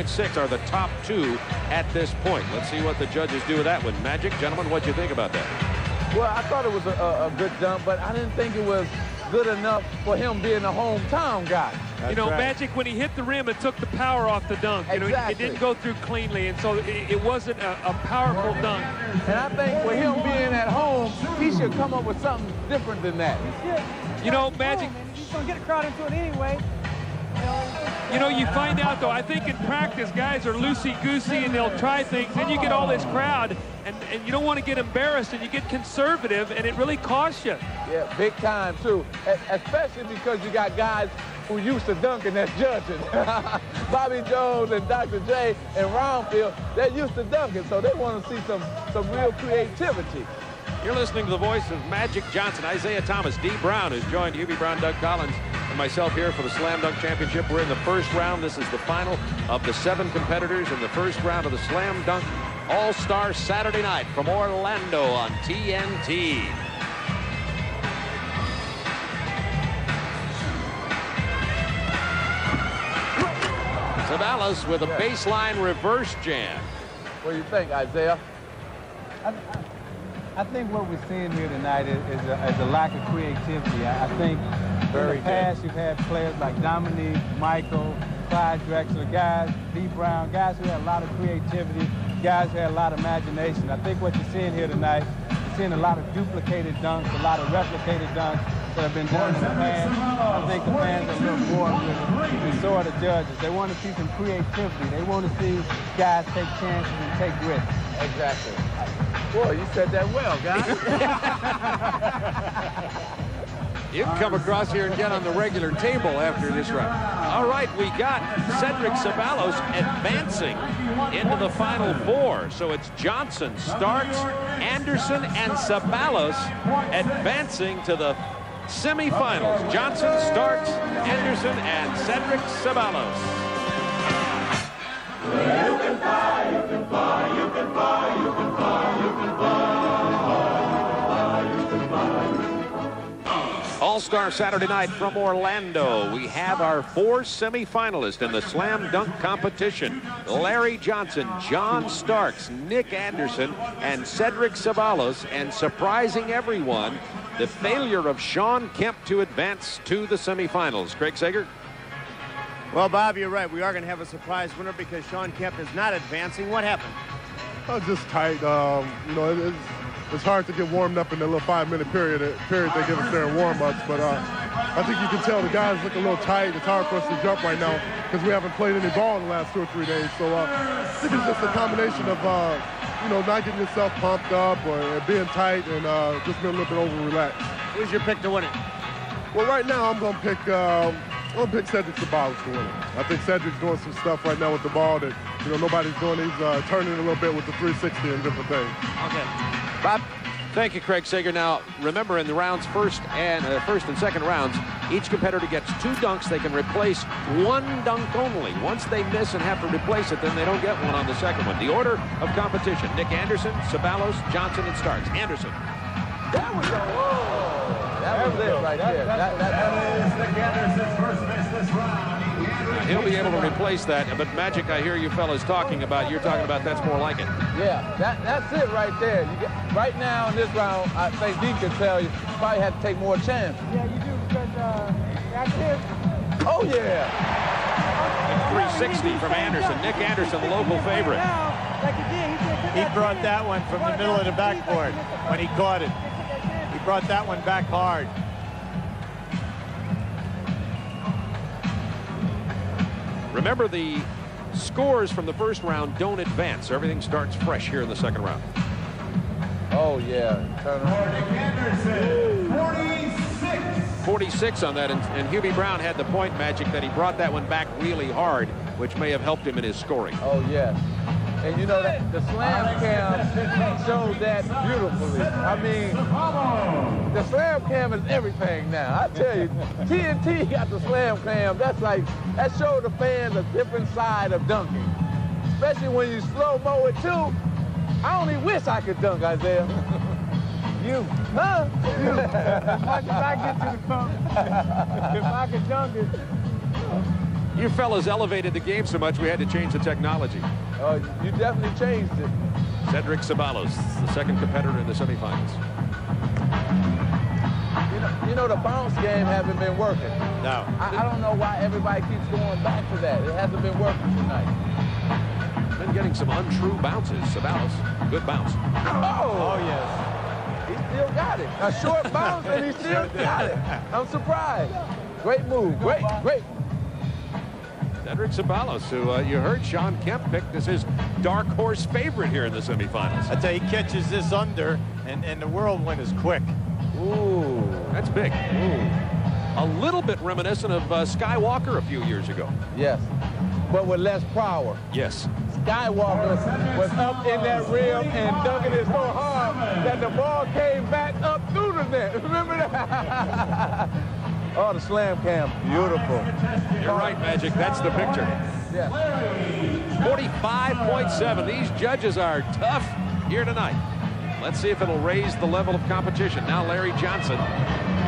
6 are the top two at this point. Let's see what the judges do with that one. Magic, gentlemen, what do you think about that? Well, I thought it was a good dunk, but I didn't think it was good enough for him being a hometown guy. You know, right. Magic, when he hit the rim, it took the power off the dunk. You know, it didn't go through cleanly, and so it wasn't a powerful dunk. And I think for him being at home, he should come up with something different than that. You know, Magic... He's going to get a crowd into it anyway. You know, you find out, though, I think in practice, guys are loosey-goosey and they'll try things. Then you get all this crowd, and you don't want to get embarrassed, and you get conservative, and it really costs you. Yeah, big time, too. Especially because you got guys who used to dunking that's judging. Bobby Jones and Dr. J and Roundfield, they're used to dunking, so they want to see some real creativity. You're listening to the voice of Magic Johnson, Isaiah Thomas, Dee Brown, who's joined Hubie Brown, Doug Collins, and myself here for the Slam Dunk Championship. We're in the first round. This is the final of the 7 competitors in the first round of the Slam Dunk All-Star Saturday night from Orlando on TNT. Ceballos with a baseline reverse jam. What do you think, Isaiah? I think what we're seeing here tonight is a lack of creativity. I think in the past you've had players like Dominique, Michael, Clyde Drexler, guys, Dee Brown, guys who had a lot of creativity, guys who had a lot of imagination. I think what you're seeing here tonight, you're seeing a lot of duplicated dunks, a lot of replicated dunks that have been done in the past. I think the fans are a little bored with it, and so are the judges. They want to see some creativity. They want to see guys take chances and take risks. Exactly. Boy, you said that well, guys. You can come across here and get on the regular table after this round. All right, we got Cedric Ceballos advancing into the Final Four. So it's Johnson, Starks, Anderson, and Ceballos advancing to the semifinals. Johnson, Starks, Anderson, and Cedric Ceballos. You can fly, you can fly, you can fly, you can fly, you can fly, you can fly. All-Star Saturday night from Orlando. We have our 4 semifinalists in the Slam Dunk competition. Larry Johnson, John Starks, Nick Anderson, and Cedric Ceballos. And surprising everyone, the failure of Shawn Kemp to advance to the semifinals. Craig Sager? Well, Bob, you're right. We are going to have a surprise winner because Shawn Kemp is not advancing. What happened? Just tight. You know, it's hard to get warmed up in the little 5-minute period they give us there in warm-ups. But I think you can tell the guys look a little tight. It's hard for us to jump right now because we haven't played any ball in the last 2 or 3 days. So I think it's just a combination of, you know, not getting yourself pumped up or being tight and just being a little bit over-relaxed. Who's your pick to win it? Well, right now I'm going to pick Cedric Ceballos to win it. I think Cedric's doing some stuff right now with the ball that, you know, nobody's doing. He's turning a little bit with the 360 and different things. Okay. Bob? Thank you, Craig Sager. Now, remember, in the rounds first and second rounds, each competitor gets 2 dunks. They can replace 1 dunk only. Once they miss and have to replace it, then they don't get one on the second one. The order of competition: Nick Anderson, Ceballos, Johnson, and Starks. Anderson. That was it right there. That is Nick Anderson's first miss this round. He'll be able to replace that, but Magic, I hear you fellas talking about, you're talking about that's more like it. Yeah, that's it right there. Right now in this round, I think Dee could tell you probably had to take more chances. Yeah, you do, because that's it. Oh, yeah. 360 from Anderson. Nick Anderson, the local favorite. He brought that one from the middle of the backboard when he caught it. He brought that one back hard. Remember, the scores from the first round don't advance. Everything starts fresh here in the second round. Oh, yeah. Turn Anderson, 46. 46 on that, and Hubie Brown had the point, Magic, that he brought that one back really hard, which may have helped him in his scoring. Oh, yes. And you know that the Slam Cam shows that beautifully. I mean, the Slam Cam is everything now. I tell you, TNT got the Slam Cam. That showed the fans a different side of dunking. Especially when you slow-mo it too. I only wish I could dunk, Isaiah. You. Huh? You. As much as I get to the phone, if I could dunk it. You fellas elevated the game so much we had to change the technology. You definitely changed it. Cedric Ceballos, the second competitor in the semifinals. You know the bounce game hasn't been working. No. I don't know why everybody keeps going back to that. It hasn't been working tonight. Been getting some untrue bounces. Ceballos, good bounce. Oh yes. He still got it. A short bounce and he still got it. I'm surprised. Great move. Great. Cedric Ceballos, who you heard Sean Kemp picked as his dark horse favorite here in the semifinals. I tell you, he catches this under, and the whirlwind is quick. Ooh, that's big. Ooh. A little bit reminiscent of Skywalker a few years ago. Yes, but with less power. Yes. Skywalker was up in that rim and dunking it so hard that the ball came back up through the net. Remember that? Oh, the slam cam, beautiful. You're right, Magic. That's the picture. Yeah. 45.7. These judges are tough here tonight. Let's see if it'll raise the level of competition. Now Larry Johnson.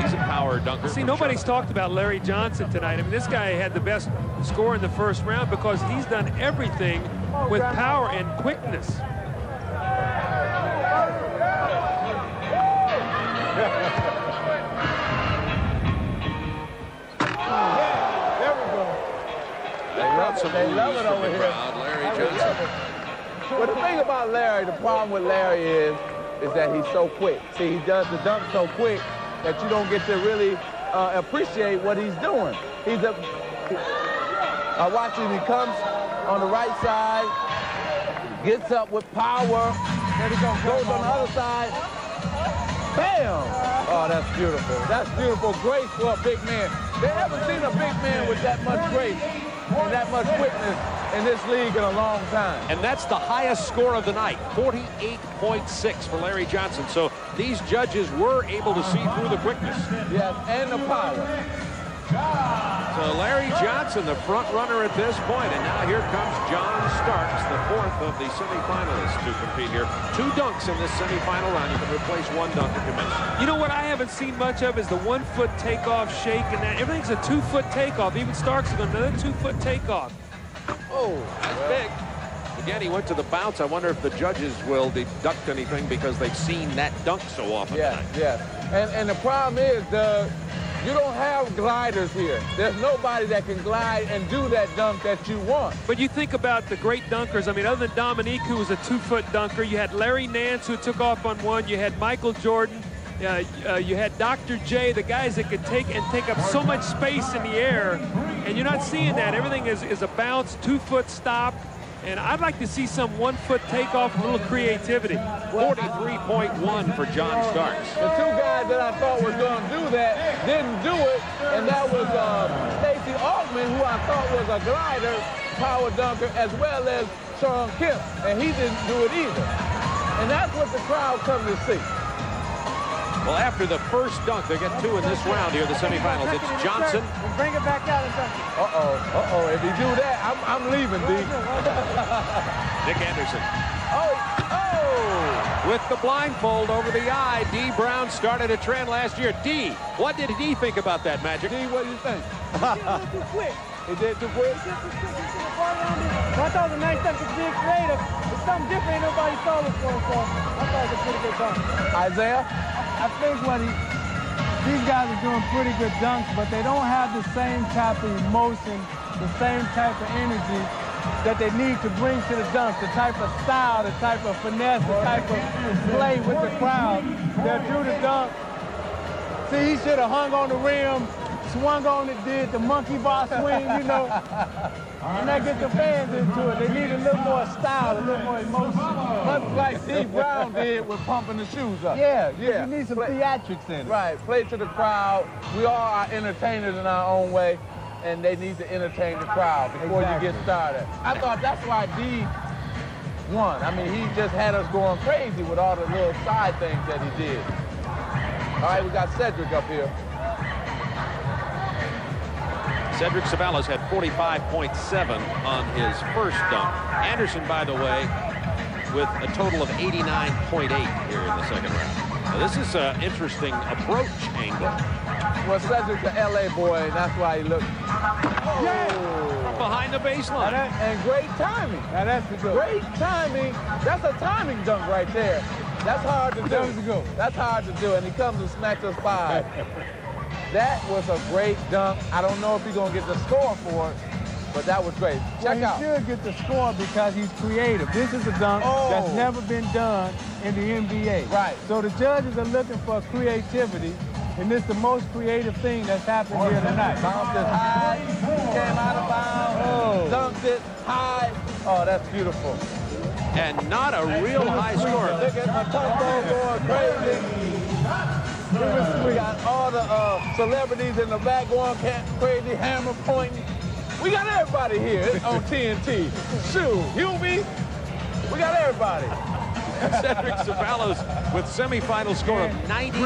He's a power dunker. See, nobody's talked about Larry Johnson tonight. I mean, this guy had the best score in the first round because he's done everything with power and quickness. They love it over here. Larry Johnson. But the thing about Larry, the problem with Larry is that he's so quick. See, he does the dunk so quick that you don't get to really appreciate what he's doing. I watch him. He comes on the right side, gets up with power, then he goes on the other side. Bam! Oh, that's beautiful. That's beautiful. Grace for a big man. They haven't seen a big man with that much grace and that much quickness in this league in a long time. And that's the highest score of the night, 48.6 for Larry Johnson. So these judges were able to see through the quickness. Yes, and the power. So Larry Johnson, the front runner at this point, and now here comes John Starks, the fourth of the semifinalists to compete here. 2 dunks in this semifinal round. You can replace 1 dunk if you miss. You know what I haven't seen much of is the 1-foot takeoff shake, and that everything's a 2-foot takeoff. Even Starks is going to another 2-foot takeoff. Oh, that's big. Again, he went to the bounce. I wonder if the judges will deduct anything because they've seen that dunk so often tonight. Yes. And the problem is, you don't have gliders here. There's nobody that can glide and do that dunk that you want. But you think about the great dunkers. I mean, other than Dominique, who was a 2-foot dunker, you had Larry Nance, who took off on 1. You had Michael Jordan. You had Dr. J, the guys that could take up so much space in the air. And you're not seeing that. Everything is a bounce, 2-foot stop. And I'd like to see some 1-foot takeoff, a little creativity. 43.1 for John Starks. The 2 guys that I thought was going to do that didn't do it, and that was Stacey Augmon, who I thought was a glider, power dunker, as well as Sean Kemp, and he didn't do it either. And that's what the crowd comes to see. Well, after the first dunk, they get 2 in this round here, the semifinals. It's Johnson. Bring it back out and dunk it. Uh-oh. If he do that, I'm leaving, D. Nick Anderson. Oh! With the blindfold over the eye, D. Brown started a trend last year. D, what did D think about that, Magic? D, what do you think? He did a little too quick. He did too quick? He did too quick. He should have ball around it. But I thought it was a nice dunk. It's being creative. It's something different. Ain't nobody saw this for him, so I thought it was a pretty good dunk. Isaiah? I think these guys are doing pretty good dunks, but they don't have the same type of emotion, the same type of energy that they need to bring to the dunks, the type of style, the type of finesse, the type of play with the crowd. They'll do the dunk. See, he should have hung on the rim, swung on it, did the monkey bar swing, you know. And that gets the fans into it. They need a little more style, a little more emotion. Much like D. Brown did with pumping the shoes up. Yeah. You need some theatrics in it. Right, play to the crowd. We all are entertainers in our own way, and they need to entertain the crowd before you get started. I thought that's why D won. I mean, he just had us going crazy with all the little side things that he did. All right, we got Cedric up here. Cedric Ceballos had 45.7 on his first dunk. Anderson, by the way, with a total of 89.8 here in the second round. Now, this is an interesting approach angle. Well, Cedric's an LA boy, and that's why he looks From behind the baseline. And great timing. Now that's the good. Great timing. That's a timing dunk right there. That's hard to do. That's hard to do, and he comes and smacks us 5. That was a great dunk. I don't know if he's going to get the score for it, but that was great. Check out. He should get the score because he's creative. This is a dunk that's never been done in the NBA. Right. So the judges are looking for creativity, and this is the most creative thing that's happened here tonight. Bounced it high, came out of bounds, dunked it high. Oh, that's beautiful. And not a real high score. Look at Matumbo going crazy. We got all the celebrities in the back going crazy, hammer pointing. We got everybody here on TNT. Shoot, Hubie, we got everybody. Cedric Ceballos with semifinal score of 90.